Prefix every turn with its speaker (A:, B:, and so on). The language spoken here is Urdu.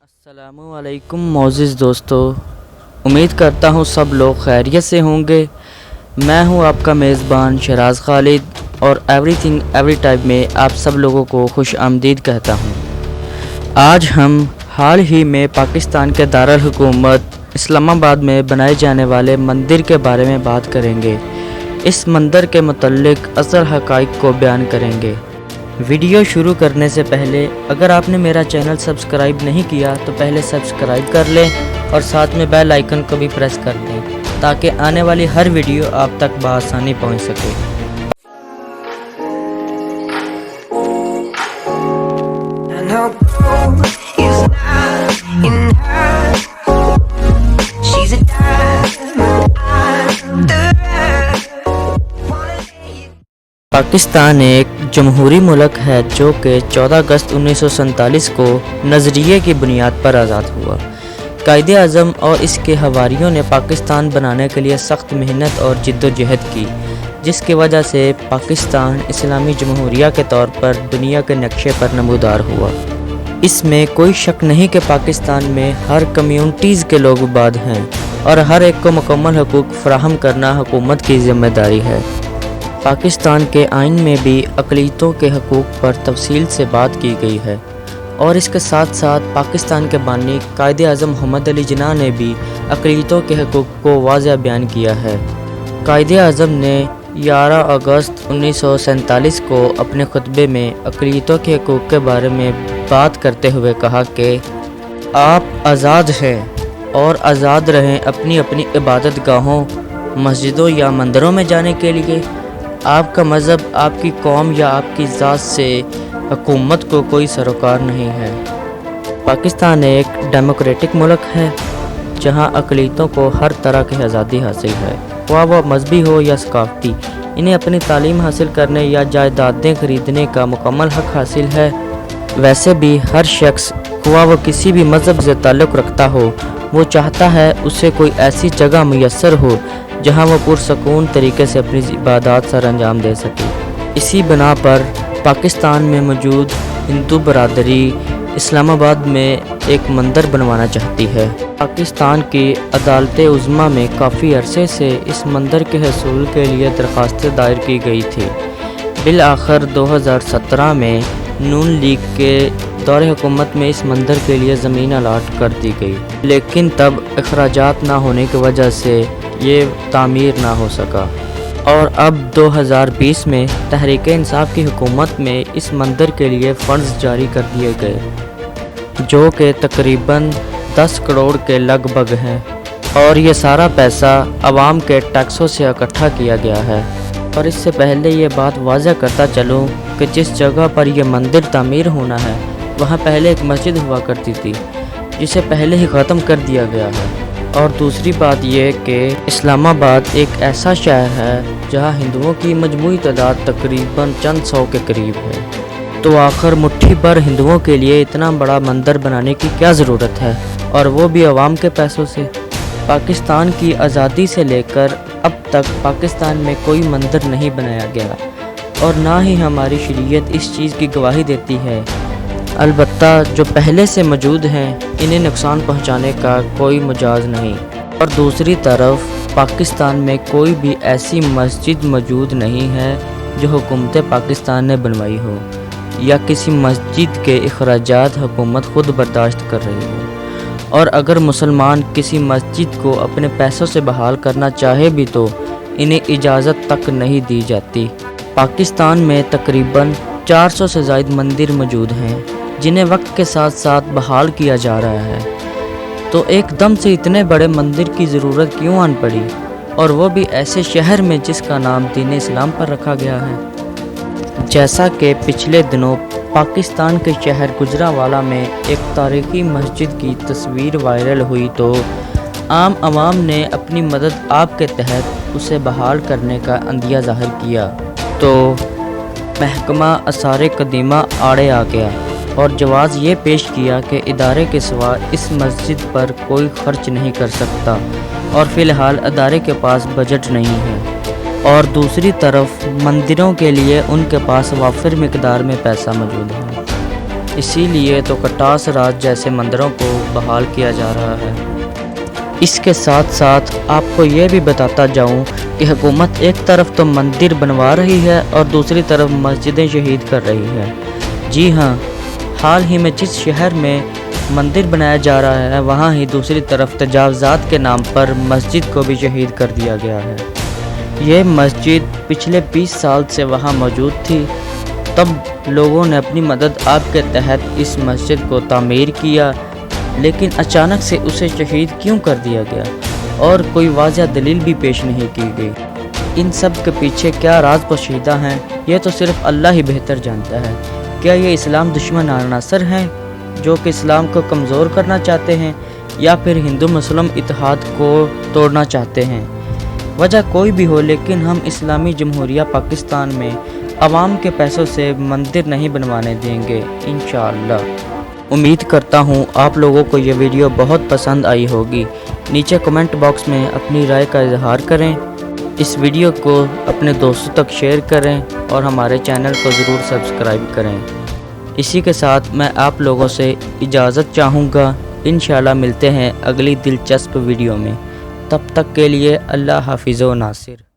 A: السلام علیکم معزز دوستو، امید کرتا ہوں سب لوگ خیریت سے ہوں گے۔ میں ہوں آپ کا میزبان شراز خالد اور ایوری تھنگ ایوری ٹائپ میں آپ سب لوگوں کو خوش آمدید کہتا ہوں۔ آج ہم حال ہی میں پاکستان کے دارالحکومت اسلام آباد میں بنائے جانے والے مندر کے بارے میں بات کریں گے۔ اس مندر کے متعلق اصل حقائق کو بیان کریں گے۔ ویڈیو شروع کرنے سے پہلے اگر آپ نے میرا چینل سبسکرائب نہیں کیا تو پہلے سبسکرائب کر لیں اور ساتھ میں بیل آئیکن کو بھی پریس کر دیں تاکہ آنے والی ہر ویڈیو آپ تک بآسانی پہنچ سکے۔ پاکستان ایک جمہوری ملک ہے جو کہ 14 اگست 1947 کو نظریے کی بنیاد پر آزاد ہوا۔ قائد اعظم اور اس کے حواریوں نے پاکستان بنانے کے لیے سخت محنت اور جد و جہد کی، جس کی وجہ سے پاکستان اسلامی جمہوریہ کے طور پر دنیا کے نقشے پر نمودار ہوا۔ اس میں کوئی شک نہیں کہ پاکستان میں ہر کمیونٹیز کے لوگ آباد ہیں اور ہر ایک کو مکمل حقوق فراہم کرنا حکومت کی ذمہ داری ہے۔ پاکستان کے آئین میں بھی اقلیتوں کے حقوق پر تفصیل سے بات کی گئی ہے اور اس کے ساتھ ساتھ پاکستان کے بانی قائد اعظم محمد علی جناح نے بھی اقلیتوں کے حقوق کو واضح بیان کیا ہے۔ قائد اعظم نے 11 اگست 1947 کو اپنے خطبے میں اقلیتوں کے حقوق کے بارے میں بات کرتے ہوئے کہا کہ آپ آزاد ہیں اور آزاد رہیں اپنی اپنی عبادت گاہوں، مسجدوں یا مندروں میں جانے کے لیے۔ آپ کا مذہب، آپ کی قوم یا آپ کی ذات سے حکومت کو کوئی سروکار نہیں ہے۔ پاکستان ایک ڈیموکریٹک ملک ہے جہاں اقلیتوں کو ہر طرح کی آزادی حاصل ہے، خواہ وہ مذہبی ہو یا ثقافتی۔ انہیں اپنی تعلیم حاصل کرنے یا جائیدادیں خریدنے کا مکمل حق حاصل ہے۔ ویسے بھی ہر شخص، خواہ وہ کسی بھی مذہب سے تعلق رکھتا ہو، وہ چاہتا ہے اسے کوئی ایسی جگہ میسر ہو جہاں وہ پرسکون طریقے سے اپنی عبادات سر انجام دے سکے۔ اسی بنا پر پاکستان میں موجود ہندو برادری اسلام آباد میں ایک مندر بنوانا چاہتی ہے۔ پاکستان کی عدالت عظمیٰ میں کافی عرصے سے اس مندر کے حصول کے لیے درخواستیں دائر کی گئی تھی۔ بالآخر 2017 میں نون لیگ کے دور حکومت میں اس مندر کے لیے زمین الاٹ کر دی گئی، لیکن تب اخراجات نہ ہونے کی وجہ سے یہ تعمیر نہ ہو سکا، اور اب 2020 میں تحریک انصاف کی حکومت میں اس مندر کے لیے فنڈز جاری کر دیے گئے جو کہ تقریباً 10 کروڑ کے لگ بھگ ہیں، اور یہ سارا پیسہ عوام کے ٹیکسوں سے اکٹھا کیا گیا ہے۔ اور اس سے پہلے یہ بات واضح کرتا چلوں کہ جس جگہ پر یہ مندر تعمیر ہونا ہے وہاں پہلے ایک مسجد ہوا کرتی تھی جسے پہلے ہی ختم کر دیا گیا ہے۔ اور دوسری بات یہ کہ اسلام آباد ایک ایسا شہر ہے جہاں ہندوؤں کی مجموعی تعداد تقریباً چند سو کے قریب ہے، تو آخر مٹھی بھر ہندوؤں کے لیے اتنا بڑا مندر بنانے کی کیا ضرورت ہے، اور وہ بھی عوام کے پیسوں سے؟ پاکستان کی آزادی سے لے کر اب تک پاکستان میں کوئی مندر نہیں بنایا گیا، اور نہ ہی ہماری شریعت اس چیز کی گواہی دیتی ہے۔ البتہ جو پہلے سے موجود ہیں انہیں نقصان پہنچانے کا کوئی مجاز نہیں، اور دوسری طرف پاکستان میں کوئی بھی ایسی مسجد موجود نہیں ہے جو حکومت پاکستان نے بنوائی ہو، یا کسی مسجد کے اخراجات حکومت خود برداشت کر رہی ہو، اور اگر مسلمان کسی مسجد کو اپنے پیسوں سے بحال کرنا چاہے بھی تو انہیں اجازت تک نہیں دی جاتی۔ پاکستان میں تقریباً 400 سے زائد مندر موجود ہیں جنہیں وقت کے ساتھ ساتھ بحال کیا جا رہا ہے، تو ایک دم سے اتنے بڑے مندر کی ضرورت کیوں آن پڑی، اور وہ بھی ایسے شہر میں جس کا نام دین اسلام پر رکھا گیا ہے؟ جیسا کہ پچھلے دنوں پاکستان کے شہر گجرانوالہ میں ایک تاریخی مسجد کی تصویر وائرل ہوئی تو عام عوام نے اپنی مدد آپ کے تحت اسے بحال کرنے کا عندیہ ظاہر کیا، تو محکمہ آثار قدیمہ آڑے آ گیا اور جواز یہ پیش کیا کہ ادارے کے سوا اس مسجد پر کوئی خرچ نہیں کر سکتا، اور فی الحال ادارے کے پاس بجٹ نہیں ہے، اور دوسری طرف مندروں کے لیے ان کے پاس وافر مقدار میں پیسہ موجود ہے۔ اسی لیے تو کٹاس راج جیسے مندروں کو بحال کیا جا رہا ہے۔ اس کے ساتھ ساتھ آپ کو یہ بھی بتاتا جاؤں کہ حکومت ایک طرف تو مندر بنوا رہی ہے اور دوسری طرف مسجدیں شہید کر رہی ہے۔ جی ہاں، حال ہی میں جس شہر میں مندر بنایا جا رہا ہے وہاں ہی دوسری طرف تجاوزات کے نام پر مسجد کو بھی شہید کر دیا گیا ہے۔ یہ مسجد پچھلے 20 سال سے وہاں موجود تھی، تب لوگوں نے اپنی مدد آپ کے تحت اس مسجد کو تعمیر کیا، لیکن اچانک سے اسے شہید کیوں کر دیا گیا اور کوئی واضح دلیل بھی پیش نہیں کی گئی۔ ان سب کے پیچھے کیا راز پوشیدہ ہیں یہ تو صرف اللہ ہی بہتر جانتا ہے۔ کیا یہ اسلام دشمن عناصر ہیں جو کہ اسلام کو کمزور کرنا چاہتے ہیں، یا پھر ہندو مسلم اتحاد کو توڑنا چاہتے ہیں؟ وجہ کوئی بھی ہو، لیکن ہم اسلامی جمہوریہ پاکستان میں عوام کے پیسوں سے مندر نہیں بنوانے دیں گے انشاءاللہ۔ امید کرتا ہوں آپ لوگوں کو یہ ویڈیو بہت پسند آئی ہوگی۔ نیچے کمنٹ باکس میں اپنی رائے کا اظہار کریں، اس ویڈیو کو اپنے دوستوں تک شیئر کریں اور ہمارے چینل کو ضرور سبسکرائب کریں۔ اسی کے ساتھ میں آپ لوگوں سے اجازت چاہوں گا، انشاءاللہ ملتے ہیں اگلی دلچسپ ویڈیو میں۔ تب تک کے لیے اللہ حافظ و ناصر۔